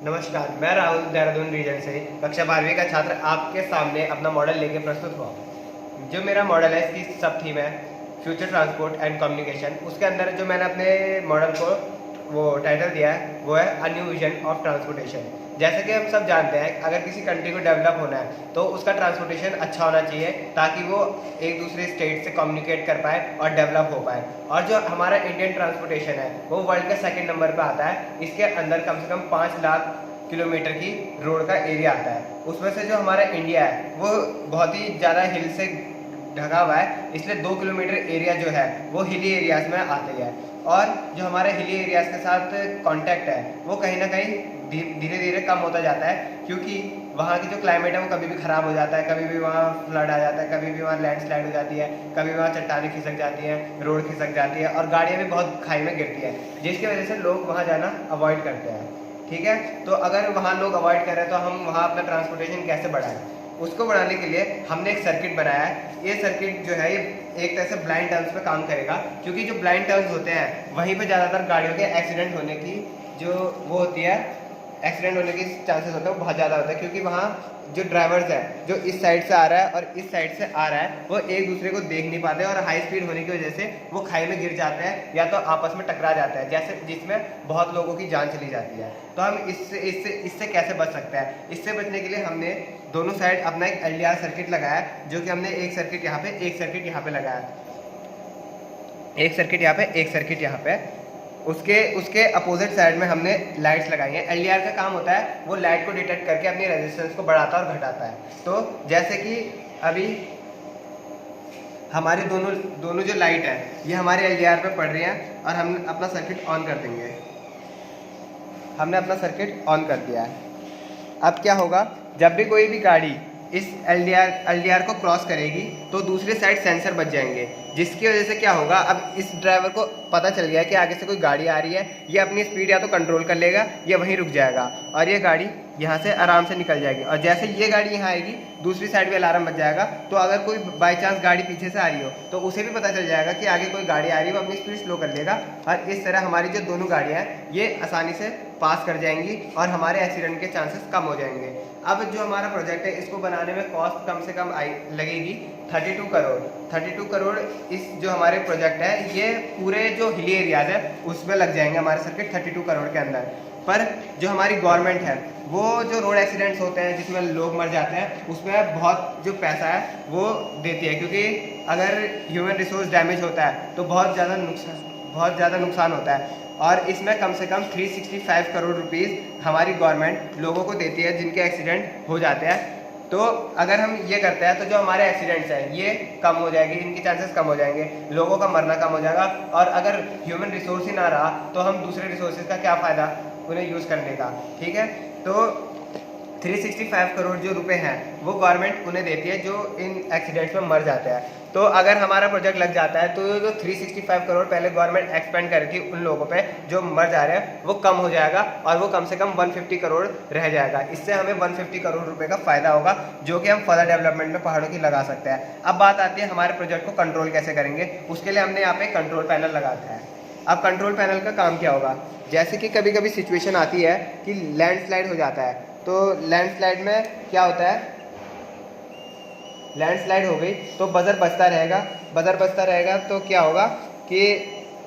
नमस्कार, मैं राहुल देहरादून रीजन से कक्षा 12वीं का छात्र आपके सामने अपना मॉडल लेके प्रस्तुत हुआ। जो मेरा मॉडल है इसकी सब थीम है फ्यूचर ट्रांसपोर्ट एंड कम्युनिकेशन। उसके अंदर जो मैंने अपने मॉडल को वो टाइटल दिया है वो है a new vision of transportation. जैसे कि हम सब जानते हैं अगर किसी कंट्री को डेवलप होना है तो उसका ट्रांसपोर्टेशन अच्छा होना चाहिए ताकि वो एक दूसरे स्टेट से कम्युनिकेट कर पाए और डेवलप हो पाए। और जो हमारा इंडियन ट्रांसपोर्टेशन है वो वर्ल्ड के सेकंड नंबर पे आता है। इसके अंदर कम से कम 5 लाख किलोमीटर की रोड का एरिया आता है। उसमें से जो हमारा इंडिया है वो बहुत ही ज़्यादा हिल से ढका हुआ है, इसलिए 2 किलोमीटर एरिया जो है वो हिली एरियाज में आती है। और जो हमारे हिली एरियाज के साथ कांटेक्ट है वो कहीं ना कहीं धीरे धीरे कम होता जाता है, क्योंकि वहाँ की जो क्लाइमेट है वो कभी भी ख़राब हो जाता है, कभी भी वहाँ फ्लड आ जाता है, कभी भी वहाँ लैंडस्लाइड हो जाती है, कभी वहाँ चट्टानें खिसक जाती हैं, रोड खिसक जाती है और गाड़ियाँ भी बहुत खाई में गिरती है, जिसकी वजह से लोग वहाँ जाना अवॉइड करते हैं। ठीक है, तो अगर वहाँ लोग अवॉइड कर रहे हैं तो हम वहाँ अपना ट्रांसपोर्टेशन कैसे बढ़ाएं? उसको बढ़ाने के लिए हमने एक सर्किट बनाया है। ये सर्किट जो है ये एक तरह से ब्लाइंड टर्न्स पे काम करेगा, क्योंकि जो ब्लाइंड टर्न्स होते हैं वहीं पे ज़्यादातर गाड़ियों के एक्सीडेंट होने की जो वो होती है, एक्सीडेंट होने की चांसेस होते हैं वो बहुत ज़्यादा होता है, क्योंकि वहाँ जो ड्राइवर्स है जो इस साइड से आ रहा है और इस साइड से आ रहा है वो एक दूसरे को देख नहीं पाते और हाई स्पीड होने की वजह से वो खाई में गिर जाते हैं या तो आपस में टकरा जाते हैं, जैसे जिसमें बहुत लोगों की जान चली जाती है। तो हम इससे इससे इससे कैसे बच सकते हैं? इससे बचने के लिए हमने दोनों साइड अपना एक LDR सर्किट लगाया है, जो कि हमने एक सर्किट यहाँ पे एक सर्किट यहाँ पे लगाया, एक सर्किट यहाँ पे एक सर्किट यहाँ पे। उसके अपोजिट साइड में हमने लाइट्स लगाई हैं। LDR का काम होता है वो लाइट को डिटेक्ट करके अपनी रेजिस्टेंस को बढ़ाता और घटाता है। तो जैसे कि अभी हमारी दोनों जो लाइट है ये हमारे LDR पे पड़ रही हैं और हम अपना सर्किट ऑन कर देंगे। हमने अपना सर्किट ऑन कर दिया है। अब क्या होगा, जब भी कोई भी गाड़ी इस LDR को क्रॉस करेगी तो दूसरे साइड सेंसर बच जाएंगे, जिसकी वजह से क्या होगा, अब इस ड्राइवर को पता चल गया कि आगे से कोई गाड़ी आ रही है, ये अपनी स्पीड या तो कंट्रोल कर लेगा या वहीं रुक जाएगा और ये गाड़ी यहाँ से आराम से निकल जाएगी। और जैसे ये गाड़ी यहाँ आएगी दूसरी साइड भी अलार्म बच जाएगा, तो अगर कोई बाई चांस गाड़ी पीछे से आ रही हो तो उसे भी पता चल जाएगा कि आगे कोई गाड़ी आ रही है, वो अपनी स्पीड स्लो कर लेगा और इस तरह हमारी जो दोनों गाड़ियाँ हैं ये आसानी से पास कर जाएंगी और हमारे एक्सीडेंट के चांसेस कम हो जाएंगे। अब जो हमारा प्रोजेक्ट है इसको बनाने में कॉस्ट कम से कम लगेगी 32 करोड़। 32 करोड़ इस जो हमारे प्रोजेक्ट है ये पूरे जो हिली एरियाज है उसमें लग जाएंगे हमारे सर्किट 32 करोड़ के अंदर। पर जो हमारी गवर्नमेंट है वो जो रोड एक्सीडेंट्स होते हैं जिसमें लोग मर जाते हैं उसमें बहुत जो पैसा है वो देती है, क्योंकि अगर ह्यूमन रिसोर्स डैमेज होता है तो बहुत ज़्यादा नुकसान होता है। और इसमें कम से कम 365 करोड़ रुपीज़ हमारी गवर्नमेंट लोगों को देती है जिनके एक्सीडेंट हो जाते हैं। तो अगर हम ये करते हैं तो जो हमारे एक्सीडेंट्स हैं ये कम हो जाएगी, इनके चांसेस कम हो जाएंगे, लोगों का मरना कम हो जाएगा। और अगर ह्यूमन रिसोर्स ही ना रहा तो हम दूसरे रिसोर्सेज का क्या फ़ायदा उन्हें यूज़ करने का। ठीक है, तो 365 करोड़ जो रुपए हैं वो गवर्नमेंट उन्हें देती है जो इन एक्सीडेंट्स में मर जाते हैं। तो अगर हमारा प्रोजेक्ट लग जाता है तो जो 365 करोड़ पहले गवर्नमेंट एक्सपेंड कर रही थी उन लोगों पे जो मर जा रहे हैं वो कम हो जाएगा और वो कम से कम 150 करोड़ रह जाएगा। इससे हमें 150 करोड़ रुपए का फ़ायदा होगा जो कि हम फर्दर डेवलपमेंट में पहाड़ों की लगा सकते हैं। अब बात आती है हमारे प्रोजेक्ट को कंट्रोल कैसे करेंगे। उसके लिए हमने यहाँ पे कंट्रोल पैनल लगाया है। अब कंट्रोल पैनल का काम क्या होगा, जैसे कि कभी कभी सिचुएशन आती है कि लैंडस्लाइड हो जाता है, तो लैंडस्लाइड में क्या होता है, लैंडस्लाइड हो गई तो बजर बजता रहेगा तो क्या होगा कि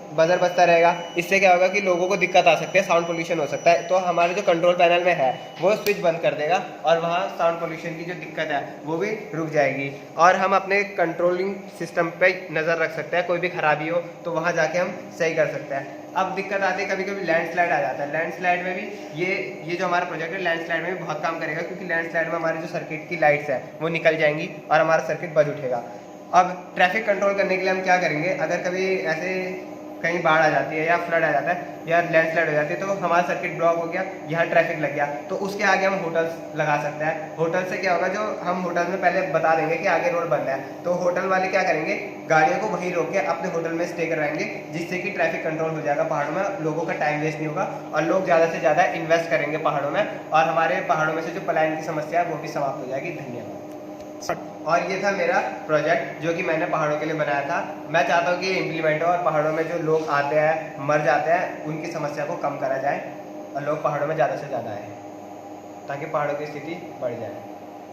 बजर बजता रहेगा, इससे क्या होगा कि लोगों को दिक्कत आ सकती है, साउंड पोल्यूशन हो सकता है। तो हमारे जो कंट्रोल पैनल में है वो स्विच बंद कर देगा और वहाँ साउंड पोल्यूशन की जो दिक्कत है वो भी रुक जाएगी और हम अपने कंट्रोलिंग सिस्टम पे नज़र रख सकते हैं। कोई भी खराबी हो तो वहाँ जाके हम सही कर सकते हैं। अब दिक्कत आती है कभी कभी लैंडस्लाइड आ जाता है। लैंडस्लाइड में भी ये जो हमारा प्रोजेक्ट है लैंडस्लाइड में भी बहुत काम करेगा, क्योंकि लैंडस्लाइड में हमारी जो सर्किट की लाइट्स है वो निकल जाएंगी और हमारा सर्किट बज उठेगा। अब ट्रैफिक कंट्रोल करने के लिए हम क्या करेंगे, अगर कभी ऐसे कहीं बाढ़ आ जाती है या फ्लड आ जाता है या लैंडस्लाइड हो जाती है तो हमारा सर्किट ब्लॉक हो गया, यहाँ ट्रैफिक लग गया, तो उसके आगे हम होटल्स लगा सकते हैं। होटल से क्या होगा, जो हम होटल में पहले बता देंगे कि आगे रोड बंद है तो होटल वाले क्या करेंगे, गाड़ियों को वहीं रोक के अपने होटल में स्टे करवाएंगे, जिससे कि ट्रैफिक कंट्रोल हो जाएगा पहाड़ों में, लोगों का टाइम वेस्ट नहीं होगा और लोग ज़्यादा से ज़्यादा इन्वेस्ट करेंगे पहाड़ों में और हमारे पहाड़ों में से जो पलायन की समस्या है वो भी समाप्त हो जाएगी। धन्यवाद। और ये था मेरा प्रोजेक्ट जो कि मैंने पहाड़ों के लिए बनाया था। मैं चाहता हूँ कि ये इम्प्लीमेंट हो और पहाड़ों में जो लोग आते हैं मर जाते हैं उनकी समस्या को कम करा जाए। और लोग पहाड़ों में ज़्यादा से ज़्यादा आए ताकि पहाड़ों की स्थिति बढ़ जाए।